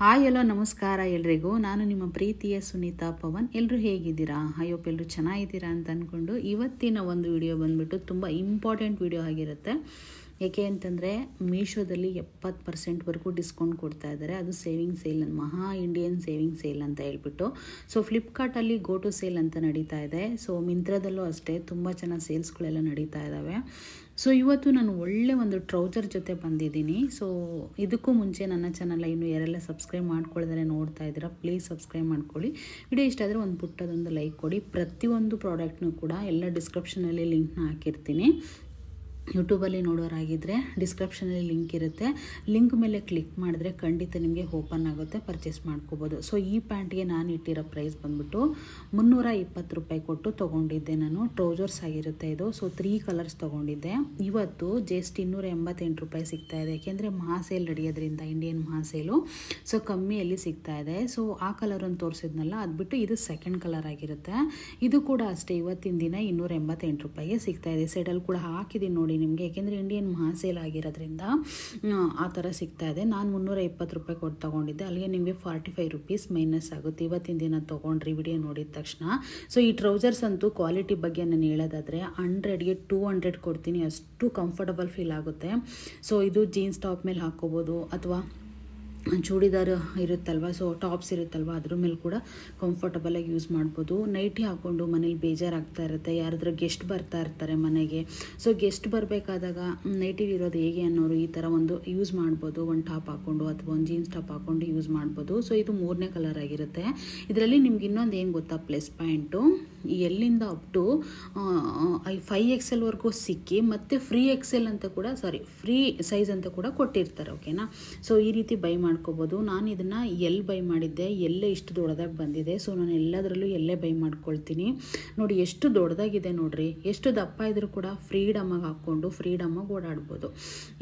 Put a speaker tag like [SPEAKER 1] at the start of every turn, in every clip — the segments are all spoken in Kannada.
[SPEAKER 1] ಹಾಯ್ ಹಲೋ ನಮಸ್ಕಾರ ಎಲ್ರಿಗೂ. ನಾನು ನಿಮ್ಮ ಪ್ರೀತಿಯ ಸುನೀತಾ ಪವನ್. ಎಲ್ಲರೂ ಹೇಗಿದ್ದೀರಾ? ಹೋಪ್ ಎಲ್ಲರೂ ಚೆನ್ನಾಗಿದ್ದೀರಾ ಅಂತ ಅಂದ್ಕೊಂಡು ಇವತ್ತಿನ ಒಂದು ವಿಡಿಯೋ ಬಂದುಬಿಟ್ಟು ತುಂಬ ಇಂಪಾರ್ಟೆಂಟ್ ವಿಡಿಯೋ ಆಗಿರುತ್ತೆ. ಏಕೆ ಅಂತಂದರೆ ಮೀಶೋದಲ್ಲಿ 70% ಡಿಸ್ಕೌಂಟ್ ಕೊಡ್ತಾ ಇದ್ದಾರೆ. ಅದು ಸೇವಿಂಗ್ ಸೇಲ್, ಮಹಾ ಇಂಡಿಯನ್ ಸೇವಿಂಗ್ ಸೇಲ್ ಅಂತ ಹೇಳ್ಬಿಟ್ಟು. ಸೊ ಫ್ಲಿಪ್ಕಾರ್ಟಲ್ಲಿ ಗೋ ಟು ಸೇಲ್ ಅಂತ ನಡೀತಾ ಇದೆ. ಸೊ ಮಿಂತ್ರದಲ್ಲೂ ಅಷ್ಟೇ ತುಂಬ ಚೆನ್ನಾಗಿ ಸೇಲ್ಸ್ಗಳೆಲ್ಲ ನಡೀತಾ ಇದ್ದಾವೆ. ಸೊ ಇವತ್ತು ನಾನು ಒಳ್ಳೆ ಒಂದು ಟ್ರೌಸರ್ ಜೊತೆ ಬಂದಿದ್ದೀನಿ. ಸೊ ಇದಕ್ಕೂ ಮುಂಚೆ ನನ್ನ ಚಾನಲ್ ಇನ್ನು ಯಾರೆಲ್ಲ ಸಬ್ಸ್ಕ್ರೈಬ್ ಮಾಡ್ಕೊಳ್ಳಿದ್ರೆ ನೋಡ್ತಾ ಇದ್ದೀರಾ, ಪ್ಲೀಸ್ ಸಬ್ಸ್ಕ್ರೈಬ್ ಮಾಡ್ಕೊಳ್ಳಿ. ವಿಡಿಯೋ ಇಷ್ಟ ಆದರೆ ಒಂದು ಪುಟ್ಟದೊಂದು ಲೈಕ್ ಕೊಡಿ. ಪ್ರತಿಯೊಂದು ಪ್ರಾಡಕ್ಟ್ನೂ ಕೂಡ ಎಲ್ಲ ಡಿಸ್ಕ್ರಿಪ್ಷನಲ್ಲಿ ಲಿಂಕ್ನ ಹಾಕಿರ್ತೀನಿ. ಯೂಟ್ಯೂಬಲ್ಲಿ ನೋಡೋರಾಗಿದ್ದರೆ ಡಿಸ್ಕ್ರಿಪ್ಷನಲ್ಲಿ ಲಿಂಕ್ ಇರುತ್ತೆ. ಲಿಂಕ್ ಮೇಲೆ ಕ್ಲಿಕ್ ಮಾಡಿದ್ರೆ ಖಂಡಿತ ನಿಮಗೆ ಓಪನ್ ಆಗುತ್ತೆ, ಪರ್ಚೇಸ್ ಮಾಡ್ಕೋಬೋದು. ಸೊ ಈ ಪ್ಯಾಂಟ್ಗೆ ನಾನು ಇಟ್ಟಿರೋ ಪ್ರೈಸ್ ಬಂದ್ಬಿಟ್ಟು 320 ರೂಪಾಯಿ ಕೊಟ್ಟು ತೊಗೊಂಡಿದ್ದೆ ನಾನು. ಟ್ರೌಸರ್ಸ್ ಆಗಿರುತ್ತೆ ಇದು. ಸೊ 3 ಕಲರ್ಸ್ ತೊಗೊಂಡಿದ್ದೆ. ಇವತ್ತು ಜಸ್ಟ್ 288 ರೂಪಾಯಿ ಸಿಗ್ತಾ ಇದೆ. ಯಾಕೆಂದರೆ ಮಹಾಸೇಲ್ ನಡೆಯೋದ್ರಿಂದ, ಇಂಡಿಯನ್ ಮಹಾಸೇಲು, ಸೊ ಕಮ್ಮಿಯಲ್ಲಿ ಸಿಗ್ತಾ ಇದೆ. ಸೊ ಆ ಕಲರನ್ನು ತೋರಿಸಿದ್ನಲ್ಲ, ಅದು ಬಿಟ್ಟು ಇದು ಸೆಕೆಂಡ್ ಕಲರ್ ಆಗಿರುತ್ತೆ. ಇದು ಕೂಡ ಅಷ್ಟೇ ಇವತ್ತಿನ ದಿನ 288 ರೂಪಾಯಿಗೆ ಸಿಗ್ತಾ ಇದೆ. ಸೈಡಲ್ಲಿ ಕೂಡ ಹಾಕಿದ್ದೀನಿ ನೋಡಿ ನಿಮಗೆ, ಯಾಕೆಂದರೆ ಇಂಡಿಯನ್ ಮಹಾಸೇಲ್ ಆಗಿರೋದ್ರಿಂದ ಆ ಥರ ಸಿಗ್ತಾ ಇದೆ. ನಾನು 320 ರೂಪಾಯಿ ಕೊಟ್ಟು ತೊಗೊಂಡಿದ್ದೆ. ಅಲ್ಲಿಗೆ ನಿಮಗೆ 45 ರೂಪೀಸ್ ಮೈನಸ್ ಆಗುತ್ತೆ ಇವತ್ತಿನ ದಿನ ತೊಗೊಂಡ್ರಿ ವಿಡಿಯೋ ನೋಡಿದ ತಕ್ಷಣ. ಸೊ ಈ ಟ್ರೌಸರ್ಸ್ ಅಂತೂ ಕ್ವಾಲಿಟಿ ಬಗ್ಗೆ ನಾನು ಹೇಳೋದಾದರೆ 100ಗೆ 200 ಕೊಡ್ತೀನಿ, ಅಷ್ಟು ಕಂಫರ್ಟಬಲ್ ಫೀಲ್ ಆಗುತ್ತೆ. ಸೊ ಇದು ಜೀನ್ಸ್ ಟಾಪ್ ಮೇಲೆ ಹಾಕ್ಕೋಬೋದು, ಅಥವಾ ಚೂಡಿದಾರ್ ಇರುತ್ತಲ್ವ, ಸೊ ಟಾಪ್ಸ್ ಇರುತ್ತಲ್ವ, ಅದ್ರ ಮೇಲೆ ಕೂಡ ಕಂಫರ್ಟಬಲಾಗಿ ಯೂಸ್ ಮಾಡ್ಬೋದು. ನೈಟಿ ಹಾಕ್ಕೊಂಡು ಮನೇಲಿ ಬೇಜಾರಾಗ್ತಾ ಇರುತ್ತೆ, ಯಾರಾದರೂ ಗೆಸ್ಟ್ ಬರ್ತಾ ಇರ್ತಾರೆ ಮನೆಗೆ. ಸೊ ಗೆಸ್ಟ್ ಬರಬೇಕಾದಾಗ ನೈಟಿಲಿ ಇರೋದು ಹೇಗೆ ಅನ್ನೋರು ಈ ಥರ ಒಂದು ಯೂಸ್ ಮಾಡ್ಬೋದು. ಒಂದು ಟಾಪ್ ಹಾಕ್ಕೊಂಡು ಅಥವಾ ಒಂದು ಜೀನ್ಸ್ ಟಾಪ್ ಹಾಕ್ಕೊಂಡು ಯೂಸ್ ಮಾಡ್ಬೋದು. ಸೊ ಇದು 3ನೇ ಕಲರ್ ಆಗಿರುತ್ತೆ. ಇದರಲ್ಲಿ ನಿಮ್ಗೆ ಇನ್ನೊಂದು ಏನು ಗೊತ್ತಾ ಪ್ಲಸ್ ಪಾಯಿಂಟು, ಎಲ್ಲಿಂದ ಅಪ್ ಟು 5XL ಸಿಕ್ಕಿ ಮತ್ತು ಫ್ರೀ ಸೈಜ್ ಅಂತ ಕೂಡ ಕೊಟ್ಟಿರ್ತಾರೆ. ಓಕೆನಾ? ಸೊ ಈ ರೀತಿ ಬೈ ಮಾಡ್ಕೋಬೋದು. ನಾನು ಇದನ್ನು ಎಲ್ಲಿ ಬೈ ಮಾಡಿದ್ದೆ, ಎಲ್ಲೇ ಇಷ್ಟು ದೊಡ್ಡದಾಗಿ ಬಂದಿದೆ. ಸೊ ನಾನು ಎಲ್ಲದರಲ್ಲೂ ಎಲ್ಲೇ ಬೈ ಮಾಡ್ಕೊಳ್ತೀನಿ. ನೋಡಿ ಎಷ್ಟು ದೊಡ್ಡದಾಗಿದೆ ನೋಡ್ರಿ. ಎಷ್ಟು ದಪ್ಪ ಇದ್ರೂ ಕೂಡ ಫ್ರೀಡಮ್ಮಾಗಿ ಹಾಕ್ಕೊಂಡು ಫ್ರೀಡಮ್ಮಾಗಿ ಓಡಾಡ್ಬೋದು.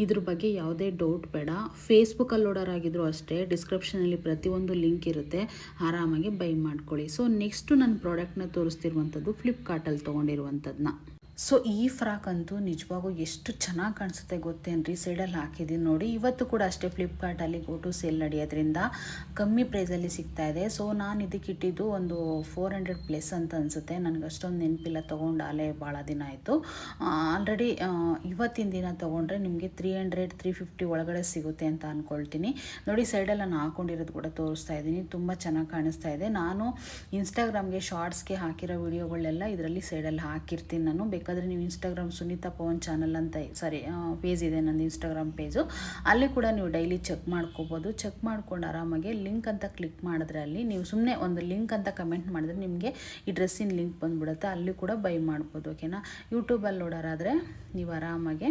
[SPEAKER 1] ಇದ್ರ ಬಗ್ಗೆ ಯಾವುದೇ ಡೌಟ್ ಬೇಡ. ಫೇಸ್ಬುಕ್ಕಲ್ಲಿ ಓಡೋರಾಗಿದ್ರು ಅಷ್ಟೇ, ಡಿಸ್ಕ್ರಿಪ್ಷನಲ್ಲಿ ಪ್ರತಿಯೊಂದು ಲಿಂಕ್ ಇರುತ್ತೆ, ಆರಾಮಾಗಿ ಬೈ ಮಾಡ್ಕೊಳ್ಳಿ. ಸೊ ನೆಕ್ಸ್ಟು ನನ್ನ ಪ್ರಾಡಕ್ಟ್ನ ತೋರಿಸ್ತಿರುವಂಥದ್ದು ಫ್ಲಿಪ್ಕಾರ್ಟಲ್ಲಿ ತೊಗೊಂಡಿರುವಂಥದ್ದನ್ನ. ಸೊ ಈ ಫ್ರಾಕ್ ಅಂತೂ ನಿಜವಾಗೂ ಎಷ್ಟು ಚೆನ್ನಾಗಿ ಕಾಣಿಸುತ್ತೆ ಗೊತ್ತೇನ್ರಿ. ಸೈಡಲ್ಲಿ ಹಾಕಿದ್ದೀನಿ ನೋಡಿ. ಇವತ್ತು ಕೂಡ ಅಷ್ಟೇ ಫ್ಲಿಪ್ಕಾರ್ಟಲ್ಲಿ ಗೋ ಟು ಸೇಲ್ ನಡೆಯೋದ್ರಿಂದ ಕಮ್ಮಿ ಪ್ರೈಸಲ್ಲಿ ಸಿಗ್ತಾ ಇದೆ. ಸೊ ನಾನು ಇದಕ್ಕೆ ಇಟ್ಟಿದ್ದು ಒಂದು 400+ ಅಂತ ಅನಿಸುತ್ತೆ. ನನಗೆ ಅಷ್ಟೊಂದು ನೆನಪಿಲ್ಲ, ತೊಗೊಂಡಾಲೆ ಭಾಳ ದಿನ ಆಯಿತು. ಆಲ್ರೆಡಿ ಇವತ್ತಿನ ದಿನ ತೊಗೊಂಡ್ರೆ ನಿಮಗೆ 300-350 ಒಳಗಡೆ ಸಿಗುತ್ತೆ ಅಂತ ಅಂದ್ಕೊಳ್ತೀನಿ. ನೋಡಿ ಸೈಡಲ್ಲಿ ನಾನು ಹಾಕ್ಕೊಂಡಿರೋದು ಕೂಡ ತೋರಿಸ್ತಾ ಇದ್ದೀನಿ. ತುಂಬ ಚೆನ್ನಾಗಿ ಕಾಣಿಸ್ತಾ ಇದೆ. ನಾನು ಇನ್ಸ್ಟಾಗ್ರಾಮ್ಗೆ ಶಾರ್ಟ್ಸ್ಗೆ ಹಾಕಿರೋ ವಿಡಿಯೋಗಳೆಲ್ಲ ಇದರಲ್ಲಿ ಸೈಡಲ್ಲಿ ಹಾಕಿರ್ತೀನಿ. ನಾನು ಬೇಕಾದರೆ ನೀವು ಇನ್ಸ್ಟಾಗ್ರಾಮ್ ಸುನೀತಾ ಪವನ್ ಚಾನಲ್ ಅಂತ ಪೇಜ್ ಇದೆ ನಂದು, ಇನ್ಸ್ಟಾಗ್ರಾಮ್ ಪೇಜು. ಅಲ್ಲಿ ಕೂಡ ನೀವು ಡೈಲಿ ಚೆಕ್ ಮಾಡ್ಕೋಬೋದು. ಚೆಕ್ ಮಾಡ್ಕೊಂಡು ಆರಾಮಾಗಿ ಲಿಂಕ್ ಅಂತ ಕ್ಲಿಕ್ ಮಾಡಿದ್ರೆ, ಅಲ್ಲಿ ನೀವು ಸುಮ್ಮನೆ ಒಂದು ಲಿಂಕ್ ಅಂತ ಕಮೆಂಟ್ ಮಾಡಿದ್ರೆ ನಿಮಗೆ ಈ ಡ್ರೆಸ್ಸಿನ ಲಿಂಕ್ ಬಂದುಬಿಡುತ್ತೆ. ಅಲ್ಲಿ ಕೂಡ ಬೈ ಮಾಡ್ಬೋದು. ಓಕೆನಾ? ಯೂಟ್ಯೂಬಲ್ಲಿ ನೋಡೋರಾದರೆ ನೀವು ಆರಾಮಾಗೆ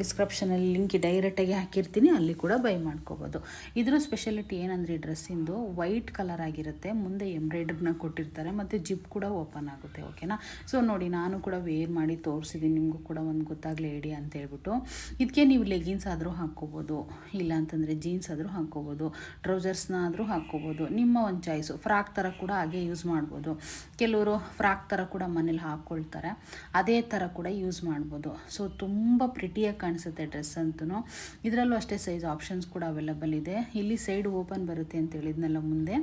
[SPEAKER 1] ಡಿಸ್ಕ್ರಿಪ್ಷನಲ್ಲಿ ಲಿಂಕ್ ಡೈರೆಕ್ಟಾಗಿ ಹಾಕಿರ್ತೀನಿ, ಅಲ್ಲಿ ಕೂಡ ಬೈ ಮಾಡ್ಕೋಬೋದು. ಇದ್ರ ಸ್ಪೆಷಾಲಿಟಿ ಏನಂದರೆ ಈ ಡ್ರೆಸ್ಸಿಂದು ವೈಟ್ ಕಲರ್ ಆಗಿರುತ್ತೆ, ಮುಂದೆ ಎಂಬ್ರಾಯ್ಡ್ರಿನ ಕೊಟ್ಟಿರ್ತಾರೆ, ಮತ್ತು ಜಿಪ್ ಕೂಡ ಓಪನ್ ಆಗುತ್ತೆ. ಓಕೆನಾ? ಸೊ ನೋಡಿ ನಾನು ಕೂಡ ವೇರ್ ಮಾಡಿ ತೋರಿಸಿದ್ದೀನಿ, ನಿಮಗೂ ಕೂಡ ಒಂದು ಗೊತ್ತಾಗಲಿ ಐಡಿಯಾ ಅಂತ ಹೇಳ್ಬಿಟ್ಟು. ಇದಕ್ಕೆ ನೀವು ಲೆಗಿನ್ಸ್ ಆದರೂ ಹಾಕ್ಕೋಬೋದು, ಇಲ್ಲ ಅಂತಂದರೆ ಜೀನ್ಸ್ ಆದರೂ ಹಾಕ್ಕೋಬೋದು, ಟ್ರೌಸರ್ಸ್ನ ಆದರೂ ಹಾಕ್ಕೋಬೋದು, ನಿಮ್ಮ ಒಂದು ಚಾಯ್ಸು. ಫ್ರಾಕ್ ಥರ ಕೂಡ ಹಾಗೆ ಯೂಸ್ ಮಾಡ್ಬೋದು. ಕೆಲವರು ಫ್ರಾಕ್ ಥರ ಕೂಡ ಮನೇಲಿ ಹಾಕ್ಕೊಳ್ತಾರೆ, ಅದೇ ಥರ ಕೂಡ ಯೂಸ್ ಮಾಡ್ಬೋದು. ಸೊ ತುಂಬ ಪ್ರಿಟಿಯಾಗಿ ಕಾಣಿಸುತ್ತೆ ಡ್ರೆಸ್ ಅಂತೂ. ಇದರಲ್ಲೂ ಅಷ್ಟೇ ಸೈಜ್ ಆಪ್ಷನ್ಸ್ ಕೂಡ ಅವೈಲಬಲ್ ಇದೆ. ಇಲ್ಲಿ ಸೈಡ್ ಓಪನ್ ಬರುತ್ತೆ ಅಂತ ಹೇಳಿದ್ನಲ್ಲ ಮುಂದೆ,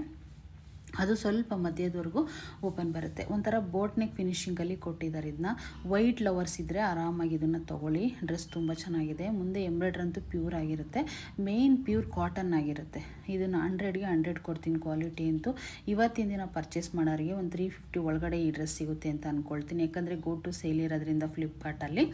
[SPEAKER 1] ಅದು ಸ್ವಲ್ಪ ಮಧ್ಯದವರೆಗೂ ಓಪನ್ ಬರುತ್ತೆ. ಒಂಥರ ಬೋಟ್ ನೆಕ್ ಫಿನಿಶಿಂಗಲ್ಲಿ ಕೊಟ್ಟಿದ್ದಾರೆ. ಇದನ್ನ ವೈಟ್ ಲವರ್ಸ್ ಇದ್ದರೆ ಆರಾಮಾಗಿ ಇದನ್ನು ತೊಗೊಳ್ಳಿ. ಡ್ರೆಸ್ ತುಂಬ ಚೆನ್ನಾಗಿದೆ. ಮುಂದೆ ಎಂಬ್ರಾಯ್ಡ್ರಿ ಅಂತೂ ಪ್ಯೂರ್ ಆಗಿರುತ್ತೆ, ಮೇಯ್ನ್ ಪ್ಯೂರ್ ಕಾಟನ್ ಆಗಿರುತ್ತೆ. ಇದನ್ನು 100ಗೆ 100 ಕೊಡ್ತೀನಿ ಕ್ವಾಲಿಟಿ ಅಂತೂ. ಇವತ್ತಿನ ದಿನ ಪರ್ಚೇಸ್ ಮಾಡೋರಿಗೆ ಒಂದು 350 ಒಳಗಡೆ ಈ ಡ್ರೆಸ್ ಸಿಗುತ್ತೆ ಅಂತ ಅಂದ್ಕೊಳ್ತೀನಿ. ಯಾಕಂದರೆ ಗೋ ಟು ಸೇಲ್ ಇರೋದ್ರಿಂದ ಫ್ಲಿಪ್ಕಾರ್ಟಲ್ಲಿ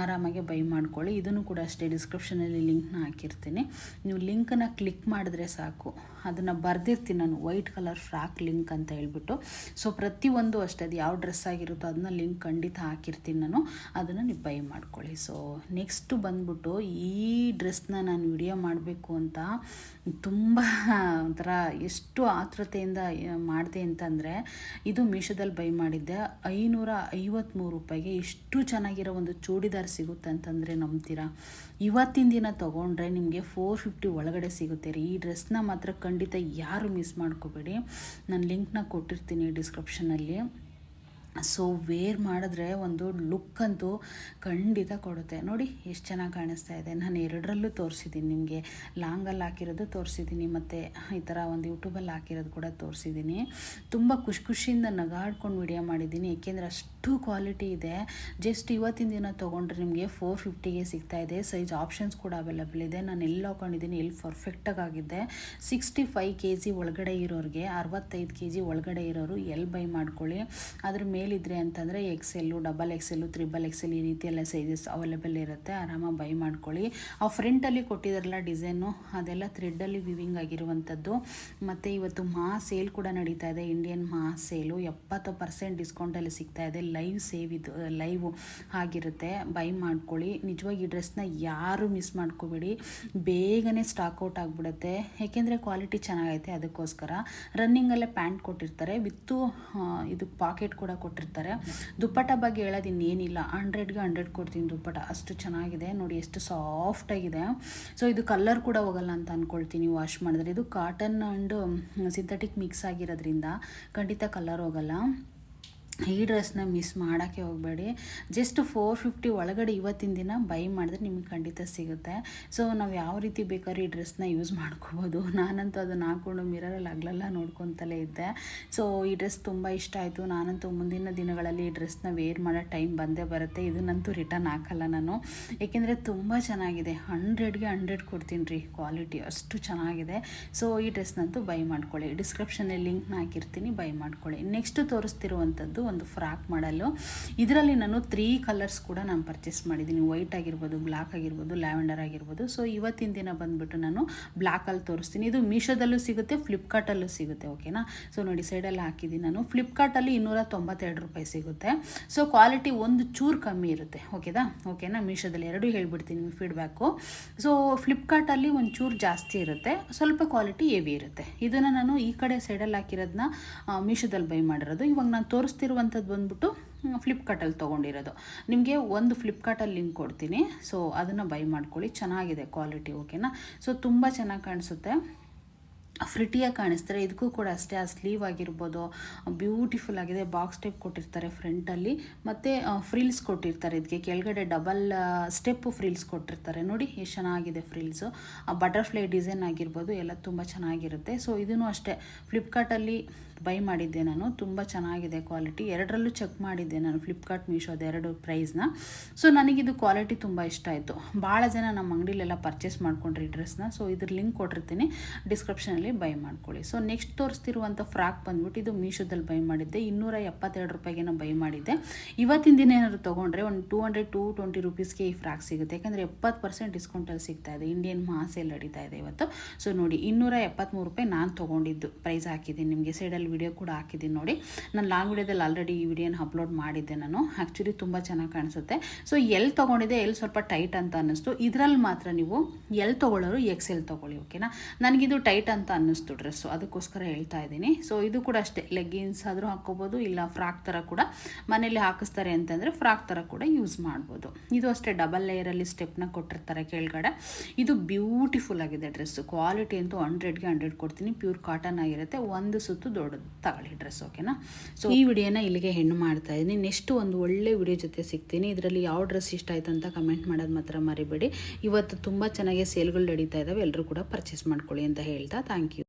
[SPEAKER 1] ಆರಾಮಾಗಿ ಬೈ ಮಾಡ್ಕೊಳ್ಳಿ. ಇದನ್ನು ಕೂಡ ಅಷ್ಟೇ ಡಿಸ್ಕ್ರಿಪ್ಷನಲ್ಲಿ ಲಿಂಕ್ನ ಹಾಕಿರ್ತೀನಿ. ನೀವು ಲಿಂಕನ್ನು ಕ್ಲಿಕ್ ಮಾಡಿದ್ರೆ ಸಾಕು, ಅದನ್ನು ಬರೆದಿರ್ತೀನಿ ನಾನು, ವೈಟ್ ಕಲರ್ ಫ್ರಾಕ್ ಲಿಂಕ್ ಅಂತ ಹೇಳ್ಬಿಟ್ಟು. ಸೊ ಪ್ರತಿಯೊಂದು ಅಷ್ಟೇ, ಅದು ಯಾವ ಡ್ರೆಸ್ ಆಗಿರುತ್ತೋ ಅದನ್ನ ಲಿಂಕ್ ಖಂಡಿತ ಹಾಕಿರ್ತೀನಿ ನಾನು, ಅದನ್ನು ನೀವು ಬೈ ಮಾಡ್ಕೊಳ್ಳಿ. ಸೊ ನೆಕ್ಸ್ಟು ಬಂದ್ಬಿಟ್ಟು ಈ ಡ್ರೆಸ್ನ ನಾನು ವಿಡಿಯೋ ಮಾಡಬೇಕು ಅಂತ ತುಂಬ ಒಂಥರ ಎಷ್ಟು ಆತುರತೆಯಿಂದ ಮಾಡಿದೆ ಅಂತಂದರೆ, ಇದು ಮೀಶೋದಲ್ಲಿ ಬೈ ಮಾಡಿದ್ದೆ. 553 ರೂಪಾಯಿಗೆ ಇಷ್ಟು ಚೆನ್ನಾಗಿರೋ ಒಂದು ಚೂಡಿದಾರ್ ಸಿಗುತ್ತೆ ಅಂತಂದರೆ ನಂಬ್ತೀರಾ? ಇವತ್ತಿನ ದಿನ ತೊಗೊಂಡ್ರೆ ನಿಮಗೆ 450 ಒಳಗಡೆ ಸಿಗುತ್ತೆ ರೀ. ಈ ಡ್ರೆಸ್ನ ಮಾತ್ರ ಖಂಡಿತ ಯಾರು ಮಿಸ್ ಮಾಡ್ಕೋಬೇಡಿ. ನಾನು ಲಿಂಕ್ನ ಕೊಟ್ಟಿರ್ತೀನಿ ಡಿಸ್ಕ್ರಿಪ್ಷನಲ್ಲಿ. ಸೊ ವೇರ್ ಮಾಡಿದ್ರೆ ಒಂದು ಲುಕ್ ಅಂತೂ ಖಂಡಿತ ಕೊಡುತ್ತೆ. ನೋಡಿ ಎಷ್ಟು ಚೆನ್ನಾಗಿ ಕಾಣಿಸ್ತಾ ಇದೆ. ನಾನು ಎರಡರಲ್ಲೂ ತೋರಿಸಿದ್ದೀನಿ ನಿಮಗೆ, ಲಾಂಗಲ್ಲಿ ಹಾಕಿರೋದು ತೋರಿಸಿದ್ದೀನಿ, ಮತ್ತು ಈ ಥರ ಒಂದು ಯೂಟ್ಯೂಬಲ್ಲಿ ಹಾಕಿರೋದು ಕೂಡ ತೋರಿಸಿದ್ದೀನಿ. ತುಂಬ ಖುಷಿಯಿಂದ ನಗಾಡ್ಕೊಂಡು ವಿಡಿಯೋ ಮಾಡಿದ್ದೀನಿ, ಏಕೆಂದರೆ ಅಷ್ಟು ಕ್ವಾಲಿಟಿ ಇದೆ. ಜಸ್ಟ್ ಇವತ್ತಿನ ದಿನ ತೊಗೊಂಡ್ರೆ ನಿಮಗೆ 450ಗೆ ಸಿಗ್ತಾಯಿದೆ. ಸೈಜ್ ಆಪ್ಷನ್ಸ್ ಕೂಡ ಅವೈಲೇಬಲ್ ಇದೆ. ನಾನು ಎಲ್ಲಿ ಹಾಕೊಂಡಿದ್ದೀನಿ, ಎಲ್ಲಿ ಪರ್ಫೆಕ್ಟಾಗಿ ಆಗಿದ್ದೆ. 65 kg ಒಳಗಡೆ ಇರೋರಿಗೆ, 65 kg ಒಳಗಡೆ ಇರೋರು ಎಲ್ಲಿ ಬೈ ಮಾಡ್ಕೊಳ್ಳಿ. ಅದ್ರ ಮೇಲಿದ್ರೆ ಅಂತಂದರೆ XL, XXL, XXL ಈ ರೀತಿ ಎಲ್ಲ ಸೈಜಸ್ ಅವೈಲೇಬಲ್ ಇರುತ್ತೆ. ಆರಾಮಾಗಿ ಬೈ ಮಾಡ್ಕೊಳ್ಳಿ. ಆ ಫ್ರಂಟಲ್ಲಿ ಕೊಟ್ಟಿದ್ದಾರಲ್ಲ ಡಿಸೈನು, ಅದೆಲ್ಲ ಥ್ರೆಡ್ಡಲ್ಲಿ ವಿವಿಂಗ್ ಆಗಿರುವಂಥದ್ದು. ಮತ್ತು ಇವತ್ತು ಸೇಲ್ ಕೂಡ ನಡೀತಾ ಇದೆ, ಇಂಡಿಯನ್ ಸೇಲು 70% ಡಿಸ್ಕೌಂಟಲ್ಲಿ ಸಿಗ್ತಾ ಇದೆ. ಲೈವ್ ಆಗಿರುತ್ತೆ. ಬೈ ಮಾಡ್ಕೊಳ್ಳಿ. ನಿಜವಾಗಿ ಈ ಡ್ರೆಸ್ನ ಯಾರು ಮಿಸ್ ಮಾಡ್ಕೋಬೇಡಿ, ಬೇಗನೆ ಸ್ಟಾಕ್ ಔಟ್ ಆಗಿಬಿಡುತ್ತೆ. ಏಕೆಂದರೆ ಕ್ವಾಲಿಟಿ ಚೆನ್ನಾಗೈತೆ, ಅದಕ್ಕೋಸ್ಕರ. ರನ್ನಿಂಗಲ್ಲೇ ಪ್ಯಾಂಟ್ ಕೊಟ್ಟಿರ್ತಾರೆ, ವಿತ್ತು ಇದು ಪಾಕೆಟ್ ಕೂಡ ಕೊಟ್ಟಿರ್ತಾರೆ. ದುಪ್ಪಟ್ಟ ಬಗ್ಗೆ ಹೇಳೋದು ಇನ್ನೇನಿಲ್ಲ, 100ಗೆ 100 ಕೊಡ್ತೀನಿ ದುಪ್ಪಟ್ಟ, ಅಷ್ಟು ಚೆನ್ನಾಗಿದೆ. ನೋಡಿ ಎಷ್ಟು ಸಾಫ್ಟಾಗಿದೆ. ಸೊ ಇದು ಕಲರ್ ಕೂಡ ಹೋಗಲ್ಲ ಅಂತ ಅಂದ್ಕೊಳ್ತೀನಿ ವಾಶ್ ಮಾಡಿದ್ರೆ. ಇದು ಕಾಟನ್ ಆ್ಯಂಡ್ ಸಿಂಥೆಟಿಕ್ ಮಿಕ್ಸ್ ಆಗಿರೋದ್ರಿಂದ ಖಂಡಿತ ಕಲರ್ ಹೋಗಲ್ಲ. ಈ ಡ್ರೆಸ್ನ ಮಿಸ್ ಮಾಡೋಕ್ಕೆ ಹೋಗಬೇಡಿ. ಜಸ್ಟ್ 450 ಒಳಗಡೆ ಇವತ್ತಿನ ದಿನ ಬೈ ಮಾಡಿದ್ರೆ ನಿಮಗೆ ಖಂಡಿತ ಸಿಗುತ್ತೆ. ಸೊ ನಾವು ಯಾವ ರೀತಿ ಬೇಕಾದ್ರೂ ಈ ಡ್ರೆಸ್ನ ಯೂಸ್ ಮಾಡ್ಕೋಬೋದು. ನಾನಂತೂ ಅದನ್ನು ಹಾಕ್ಕೊಂಡು ಮಿರರಲ್ಲಿ ಹಗಲೆಲ್ಲ ನೋಡ್ಕೊತಲೇ ಇದ್ದೆ. ಸೊ ಈ ಡ್ರೆಸ್ ತುಂಬ ಇಷ್ಟ ಆಯಿತು. ನಾನಂತೂ ಮುಂದಿನ ದಿನಗಳಲ್ಲಿ ಈ ಡ್ರೆಸ್ನ ವೇರ್ ಮಾಡೋ ಟೈಮ್ ಬಂದೇ ಬರುತ್ತೆ. ಇದನ್ನಂತೂ ರಿಟರ್ನ್ ಹಾಕಲ್ಲ ನಾನು, ಏಕೆಂದರೆ ತುಂಬ ಚೆನ್ನಾಗಿದೆ. 100ಗೆ 100 ಕೊಡ್ತೀನಿ ರೀ, ಕ್ವಾಲಿಟಿ ಅಷ್ಟು ಚೆನ್ನಾಗಿದೆ. ಸೊ ಈ ಡ್ರೆಸ್ನಂತೂ ಬೈ ಮಾಡ್ಕೊಳ್ಳಿ. ಡಿಸ್ಕ್ರಿಪ್ಷನಲ್ಲಿ ಲಿಂಕ್ನ ಹಾಕಿರ್ತೀನಿ, ಬೈ ಮಾಡ್ಕೊಳ್ಳಿ. ನೆಕ್ಸ್ಟ್ ತೋರಿಸ್ತಿರುವಂಥದ್ದು ಒಂದು ಫ್ರಾಕ್ ಮಾಡಲು. ಇದರಲ್ಲಿ ನಾನು 3 ಕಲರ್ಸ್ ಕೂಡ ನಾನು ಪರ್ಚೇಸ್ ಮಾಡಿದ್ದೀನಿ. ವೈಟ್ ಆಗಿರ್ಬೋದು, ಬ್ಲ್ಯಾಕ್ ಆಗಿರ್ಬೋದು, ಲ್ಯಾವೆಂಡರ್ ಆಗಿರ್ಬೋದು. ಸೊ ಇವತ್ತಿನ ದಿನ ಬಂದುಬಿಟ್ಟು ನಾನು ಬ್ಲ್ಯಾಕಲ್ಲಿ ತೋರಿಸ್ತೀನಿ. ಇದು ಮೀಶೋದಲ್ಲೂ ಸಿಗುತ್ತೆ, ಫ್ಲಿಪ್ಕಾರ್ಟಲ್ಲೂ ಸಿಗುತ್ತೆ. ಓಕೆನಾ. ಸೊ ನೋಡಿ ಸೈಡಲ್ಲಿ ಹಾಕಿದ್ದೀನಿ ನಾನು. ಫ್ಲಿಪ್ಕಾರ್ಟಲ್ಲಿ 292 ರೂಪಾಯಿ ಸಿಗುತ್ತೆ. ಸೊ ಕ್ವಾಲಿಟಿ ಒಂದು ಚೂರು ಕಮ್ಮಿ ಇರುತ್ತೆ. ಓಕೆನಾ. ಮೀಶೋದಲ್ಲಿ ಎರಡೂ ಹೇಳ್ಬಿಡ್ತೀನಿ ನಿಮಗೆ ಫೀಡ್ಬ್ಯಾಕು. ಸೊ ಫ್ಲಿಪ್ಕಾರ್ಟಲ್ಲಿ ಒಂದು ಚೂರು ಜಾಸ್ತಿ ಇರುತ್ತೆ, ಸ್ವಲ್ಪ ಕ್ವಾಲಿಟಿ ಹೆವಿ ಇರುತ್ತೆ. ಇದನ್ನು ನಾನು ಈ ಕಡೆ ಸೈಡಲ್ಲಿ ಹಾಕಿರೋದನ್ನ ಮೀಶೋದಲ್ಲಿ ಬೈ ಮಾಡಿರೋದು. ಇವಾಗ ನಾನು ತೋರಿಸ್ತಿರುವಂಥದ್ದು ಬಂದ್ಬಿಟ್ಟು ಫ್ಲಿಪ್ಕಾರ್ಟಲ್ಲಿ ತೊಗೊಂಡಿರೋದು. ನಿಮಗೆ ಒಂದು ಫ್ಲಿಪ್ಕಾರ್ಟಲ್ಲಿ ಲಿಂಕ್ ಕೊಡ್ತೀನಿ. ಸೊ ಅದನ್ನು ಬೈ ಮಾಡ್ಕೊಳ್ಳಿ, ಚೆನ್ನಾಗಿದೆ ಕ್ವಾಲಿಟಿ. ಓಕೆನಾ. ಸೊ ತುಂಬ ಚೆನ್ನಾಗಿ ಕಾಣಿಸುತ್ತೆ, ಫ್ರಿಟಿಯಾಗಿ ಕಾಣಿಸ್ತಾರೆ. ಇದಕ್ಕೂ ಕೂಡ ಅಷ್ಟೇ, ಆ ಸ್ಲೀವ್ ಆಗಿರ್ಬೋದು ಬ್ಯೂಟಿಫುಲ್ ಆಗಿದೆ. ಬಾಕ್ಸ್ ಟೈಪ್ ಕೊಟ್ಟಿರ್ತಾರೆ ಫ್ರಂಟಲ್ಲಿ, ಮತ್ತು ಫ್ರಿಲ್ಸ್ ಕೊಟ್ಟಿರ್ತಾರೆ. ಇದಕ್ಕೆ ಕೆಳಗಡೆ ಡಬಲ್ ಸ್ಟೆಪ್ ಫ್ರಿಲ್ಸ್ ಕೊಟ್ಟಿರ್ತಾರೆ. ನೋಡಿ ಎಷ್ಟು ಚೆನ್ನಾಗಿದೆ ಫ್ರಿಲ್ಸು. ಆ ಬಟರ್ಫ್ಲೈ ಡಿಸೈನ್ ಆಗಿರ್ಬೋದು ಎಲ್ಲ ತುಂಬ ಚೆನ್ನಾಗಿರುತ್ತೆ. ಸೊ ಇದೂ ಅಷ್ಟೇ ಫ್ಲಿಪ್ಕಾರ್ಟಲ್ಲಿ ಬೈ ಮಾಡಿದ್ದೆ ನಾನು. ತುಂಬ ಚೆನ್ನಾಗಿದೆ ಕ್ವಾಲಿಟಿ. ಎರಡರಲ್ಲೂ ಚೆಕ್ ಮಾಡಿದ್ದೆ ನಾನು, ಫ್ಲಿಪ್ಕಾರ್ಟ್ ಮೀಶೋದು ಎರಡು ಪ್ರೈಸ್ನ. ಸೊ ನನಗಿದು ಕ್ವಾಲಿಟಿ ತುಂಬ ಇಷ್ಟ ಆಯಿತು. ಭಾಳ ಜನ ನಮ್ಮ ಅಂಗಡಿಲೆಲ್ಲ ಪರ್ಚೇಸ್ ಮಾಡ್ಕೊಂಡ್ರಿ ಈ ಡ್ರೆಸ್ನ. ಸೊ ಇದ್ರ ಲಿಂಕ್ ಕೊಟ್ಟಿರ್ತೀನಿ, ಡಿಸ್ಕ್ರಿಪ್ಷನಲ್ಲಿ ಬೈ ಮಾಡ್ಕೊಳ್ಳಿ. ಸೊ ನೆಕ್ಸ್ಟ್ ತೋರಿಸ್ತಿರುವಂಥ ಫ್ರಾಕ್ ಬಂದ್ಬಿಟ್ಟು ಇದು ಮೀಶೋದಲ್ಲಿ ಬೈ ಮಾಡಿದ್ದೆ. 272 ರೂಪಾಯಿಗೆ ನಾನು ಬೈ ಮಾಡಿದ್ದೆ. ಇವತ್ತಿನ ದಿನ ಏನಾದ್ರು ತೊಗೊಂಡ್ರೆ ಒಂದು 220 ರೂಪೀಸ್ಗೆ ಈ ಫ್ರಾಕ್ ಸಿಗುತ್ತೆ. ಯಾಕಂದರೆ 70% ಡಿಸ್ಕೌಂಟಲ್ಲಿ ಸಿಗ್ತಾ ಇದೆ. ಇಂಡಿಯನ್ ಸೇಲ್ ನಡೀತಾ ಇದೆ ಇವತ್ತು. ಸೊ ನೋಡಿ 273 ರೂಪಾಯಿ ನಾನು ತೊಗೊಂಡಿದ್ದು ಪ್ರೈಸ್ ಹಾಕಿದ್ದೀನಿ. ನಿಮಗೆ ಸೈಡಲ್ಲಿ ವಿಡಿಯೋ ಕೂಡ ಹಾಕಿದ್ದೀನಿ ನೋಡಿ. ನಾನು ಲಾಂಗ್ ವಿಡಿಯೋದಲ್ಲಿ ಆಲ್ರೆಡಿ ಈ ವಿಡಿಯೋನ ಅಪ್ಲೋಡ್ ಮಾಡಿದ್ದೆ ನಾನು. ಆ್ಯಕ್ಚುಲಿ ತುಂಬ ಚೆನ್ನಾಗಿ ಕಾಣಿಸುತ್ತೆ. ಸೊ ಎಲ್ಲಿ ತೊಗೊಂಡಿದ್ದೆ, ಎಲ್ಲಿ ಸ್ವಲ್ಪ ಟೈಟ್ ಅಂತ ಅನ್ನಿಸ್ತು. ಇದರಲ್ಲಿ ಮಾತ್ರ ನೀವು ಎಲ್ಲಿ ತೊಗೊಳ್ಳೋರು XL ತೊಗೊಳ್ಳಿ. ಓಕೆನಾ. ನನಗಿದು ಟೈಟ್ ಅಂತ ಅನ್ನಿಸ್ತು ಡ್ರೆಸ್ಸು, ಅದಕ್ಕೋಸ್ಕರ ಹೇಳ್ತಾ ಇದ್ದೀನಿ. ಸೊ ಇದು ಕೂಡ ಅಷ್ಟೇ, ಲೆಗ್ಗಿನ್ಸ್ ಆದರೂ ಹಾಕ್ಕೋಬೋದು, ಇಲ್ಲ ಫ್ರಾಕ್ ಥರ ಕೂಡ ಮನೇಲಿ ಹಾಕಿಸ್ತಾರೆ ಅಂತಂದರೆ ಫ್ರಾಕ್ ಥರ ಕೂಡ ಯೂಸ್ ಮಾಡ್ಬೋದು. ಇದು ಅಷ್ಟೇ ಡಬಲ್ ಲೇಯರಲ್ಲಿ ಸ್ಟೆಪ್ನ ಕೊಟ್ಟಿರ್ತಾರೆ ಕೆಳಗಡೆ. ಇದು ಬ್ಯೂಟಿಫುಲ್ ಆಗಿದೆ ಡ್ರೆಸ್ಸು. ಕ್ವಾಲಿಟಿ ಅಂತೂ 100ಗೆ 100 ಕೊಡ್ತೀನಿ. ಪ್ಯೂರ್ ಕಾಟನ್ ಆಗಿರುತ್ತೆ. ಒಂದು ಸುತ್ತು ದೊಡ್ಡದು ತಗೊಳ್ಳಿ ಡ್ರೆಸ್. ಓಕೆನಾ. ಸೊ ಈ ವಿಡಿಯೋನ ಇಲ್ಲಿಗೆ ಹೆಣ್ಣು ಮಾಡ್ತಾ ಇದ್ದೀನಿ. ನೆಕ್ಸ್ಟ್ ಒಂದು ಒಳ್ಳೆ ವಿಡಿಯೋ ಜೊತೆ ಸಿಗ್ತೀನಿ. ಇದರಲ್ಲಿ ಯಾವ ಡ್ರೆಸ್ ಇಷ್ಟ ಆಯ್ತು ಅಂತ ಕಮೆಂಟ್ ಮಾಡೋದು ಮಾತ್ರ ಮರಿಬೇಡಿ. ಇವತ್ತು ತುಂಬ ಚೆನ್ನಾಗಿ ಸೇಲ್ಗಳು ನಡೀತಾ ಇದ್ದಾವೆ, ಎಲ್ಲರೂ ಕೂಡ ಪರ್ಚೇಸ್ ಮಾಡ್ಕೊಳ್ಳಿ ಅಂತ ಹೇಳ್ತಾ ಥ್ಯಾಂಕ್ ಯು.